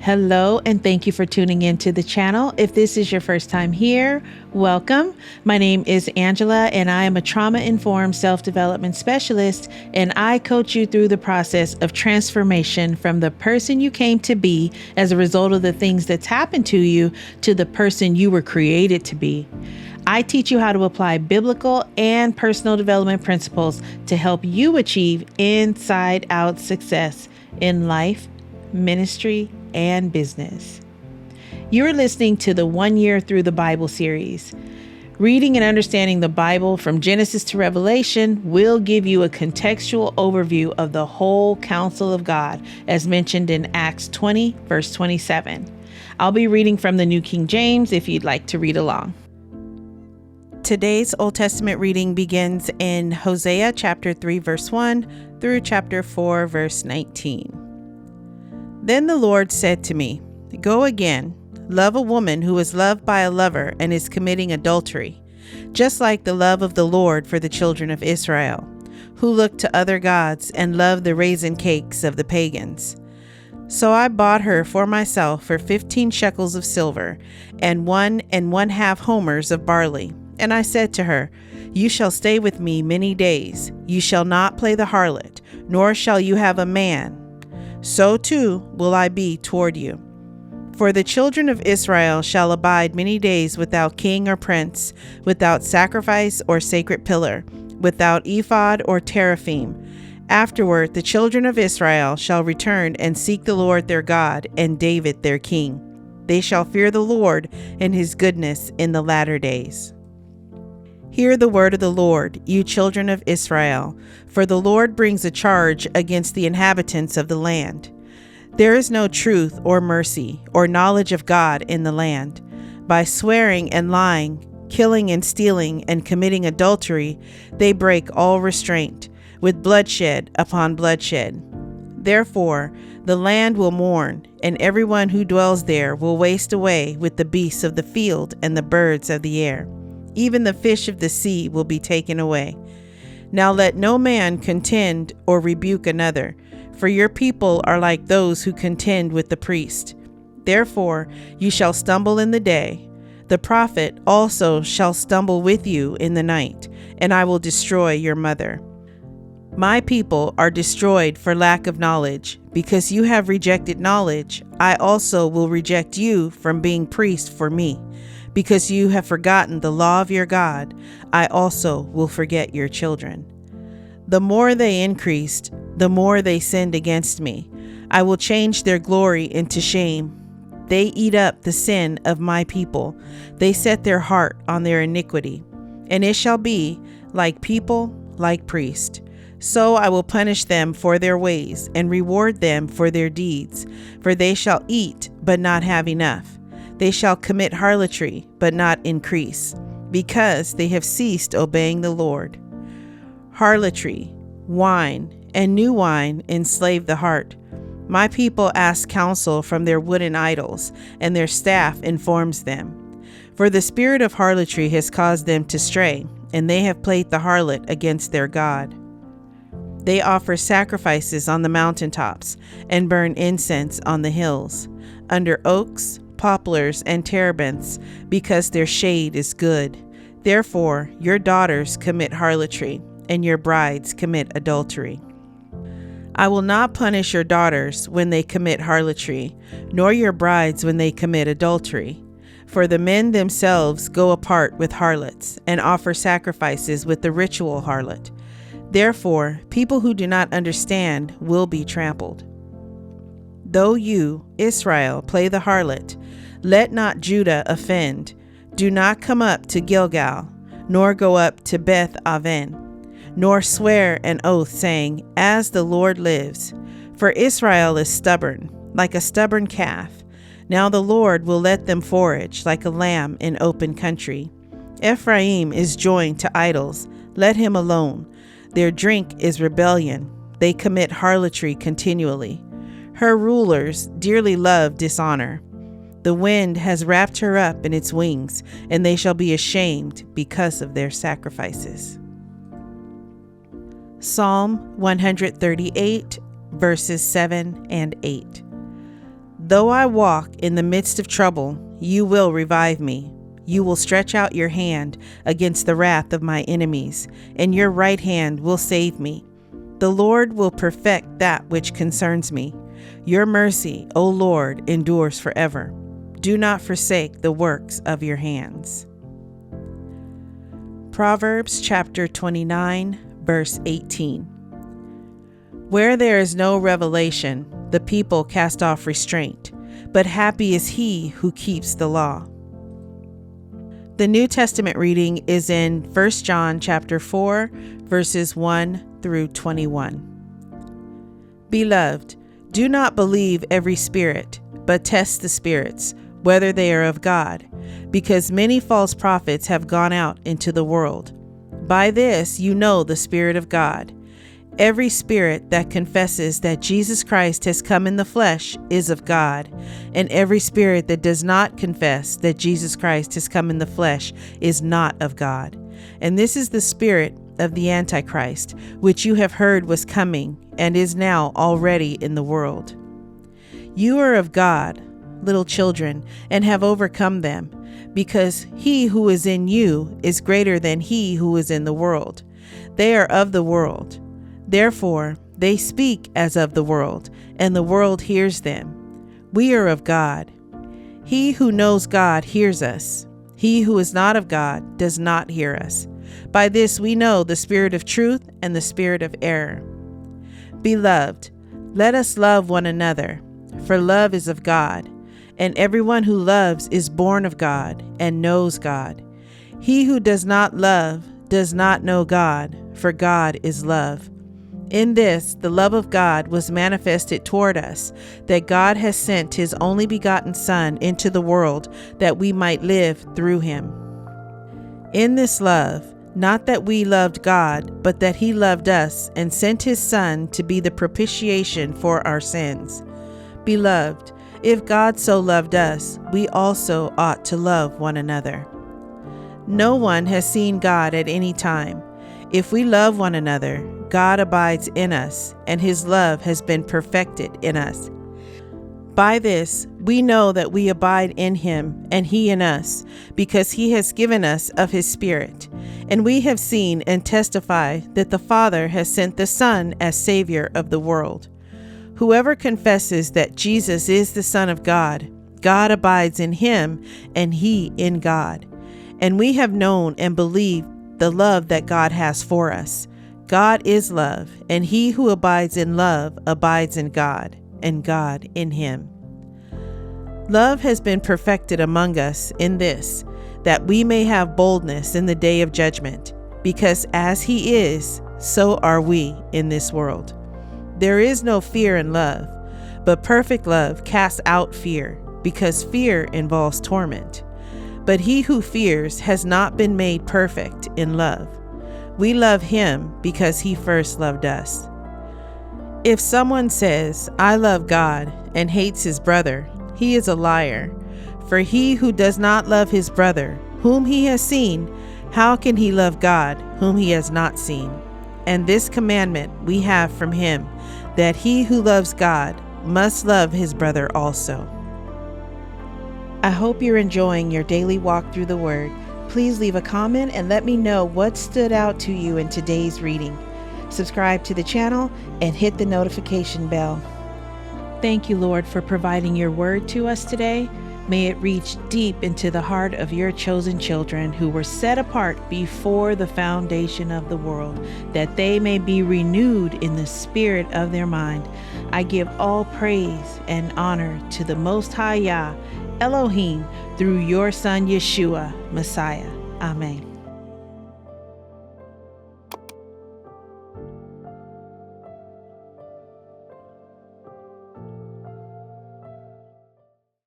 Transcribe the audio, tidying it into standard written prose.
Hello, and thank you for tuning into the channel. If this is your first time here, welcome. My name is Angela, and I am a trauma-informed self-development specialist, and I coach you through the process of transformation from the person you came to be as a result of the things that's happened to you to the person you were created to be. I teach you how to apply biblical and personal development principles to help you achieve inside-out success in life, ministry, and business. You're listening to the 1 Year Through the Bible series. Reading and understanding the Bible from Genesis to Revelation will give you a contextual overview of the whole counsel of God, as mentioned in Acts 20, verse 27. I'll be reading from the New King James if you'd like to read along. Today's Old Testament reading begins in Hosea chapter 3, verse 1 through chapter 4, verse 19. Then the Lord said to me, "Go again, love a woman who is loved by a lover and is committing adultery, just like the love of the Lord for the children of Israel, who looked to other gods and loved the raisin cakes of the pagans. So I bought her for myself for 15 shekels of silver and 1½ homers of barley. And I said to her, You shall stay with me many days. You shall not play the harlot, nor shall you have a man. So too will I be toward you. For the children of Israel shall abide many days without king or prince, without sacrifice or sacred pillar, without ephod or teraphim. Afterward the children of Israel shall return and seek the Lord their God and David their king. They shall fear the Lord and his goodness in the latter days. Hear the word of the Lord, you children of Israel, for the Lord brings a charge against the inhabitants of the land. There is no truth or mercy or knowledge of God in the land. By swearing and lying, killing and stealing and committing adultery, they break all restraint, with bloodshed upon bloodshed. Therefore, the land will mourn, and everyone who dwells there will waste away with the beasts of the field and the birds of the air. Even the fish of the sea will be taken away. Now let no man contend or rebuke another, for your people are like those who contend with the priest. Therefore you shall stumble in the day. The prophet also shall stumble with you in the night, and I will destroy your mother. My people are destroyed for lack of knowledge. Because you have rejected knowledge, I also will reject you from being priest for me. Because you have forgotten the law of your God, I also will forget your children. The more they increased, the more they sinned against me. I will change their glory into shame. They eat up the sin of my people. They set their heart on their iniquity. And it shall be, like people, like priest. So I will punish them for their ways and reward them for their deeds. For they shall eat, but not have enough. They shall commit harlotry, but not increase, because they have ceased obeying the Lord. Harlotry, wine, and new wine enslave the heart. My people ask counsel from their wooden idols, and their staff informs them. For the spirit of harlotry has caused them to stray, and they have played the harlot against their God. They offer sacrifices on the mountaintops, and burn incense on the hills, under oaks, poplars, and terebinths, because their shade is good. Therefore your daughters commit harlotry, and your brides commit adultery. I will not punish your daughters when they commit harlotry, nor your brides when they commit adultery. For the men themselves go apart with harlots, and offer sacrifices with the ritual harlot. Therefore people who do not understand will be trampled. Though you, Israel, play the harlot, let not Judah offend. Do not come up to Gilgal, nor go up to Beth Aven, nor swear an oath, saying, As the Lord lives. For Israel is stubborn, like a stubborn calf. Now the Lord will let them forage like a lamb in open country. Ephraim is joined to idols. Let him alone. Their drink is rebellion. They commit harlotry continually. Her rulers dearly love dishonor. The wind has wrapped her up in its wings, and they shall be ashamed because of their sacrifices. Psalm 138, verses 7 and 8. Though I walk in the midst of trouble, you will revive me. You will stretch out your hand against the wrath of my enemies, and your right hand will save me. The Lord will perfect that which concerns me. Your mercy, O Lord, endures forever. Do not forsake the works of your hands. Proverbs chapter 29, verse 18. Where there is no revelation, the people cast off restraint, but happy is he who keeps the law. The New Testament reading is in 1 John chapter 4, verses 1 through 21. Beloved, do not believe every spirit, but test the spirits, whether they are of God, because many false prophets have gone out into the world. By this you know the Spirit of God. Every spirit that confesses that Jesus Christ has come in the flesh is of God, and every spirit that does not confess that Jesus Christ has come in the flesh is not of God. And this is the spirit of the Antichrist, which you have heard was coming and is now already in the world. You are of God, little children, and have overcome them, because he who is in you is greater than he who is in the world. They are of the world. Therefore, they speak as of the world, and the world hears them. We are of God. He who knows God hears us. He who is not of God does not hear us. By this we know the spirit of truth and the spirit of error. Beloved, let us love one another, for love is of God, and everyone who loves is born of God and knows God. He who does not love does not know God, for God is love. In this, the love of God was manifested toward us, that God has sent his only begotten Son into the world, that we might live through him. In this love, not that we loved God, but that he loved us and sent his Son to be the propitiation for our sins. Beloved, if God so loved us, we also ought to love one another. No one has seen God at any time. If we love one another, God abides in us, and his love has been perfected in us. By this, we know that we abide in him, and he in us, because he has given us of his Spirit. And we have seen and testify that the Father has sent the Son as Savior of the world. Whoever confesses that Jesus is the Son of God, God abides in him, and he in God. And we have known and believed the love that God has for us. God is love, and he who abides in love abides in God, and God in him. Love has been perfected among us in this, that we may have boldness in the day of judgment, because as he is, so are we in this world. There is no fear in love, but perfect love casts out fear, because fear involves torment. But he who fears has not been made perfect in love. We love him because he first loved us. If someone says, I love God, and hates his brother, he is a liar. For he who does not love his brother, whom he has seen, how can he love God, whom he has not seen? And this commandment we have from him, that he who loves God must love his brother also. I hope you're enjoying your daily walk through the Word. Please leave a comment and let me know what stood out to you in today's reading. Subscribe to the channel and hit the notification bell. Thank you, Lord, for providing your word to us today. May it reach deep into the heart of your chosen children who were set apart before the foundation of the world, that they may be renewed in the spirit of their mind. I give all praise and honor to the Most High Yah, Elohim, through your Son Yeshua, Messiah. Amen.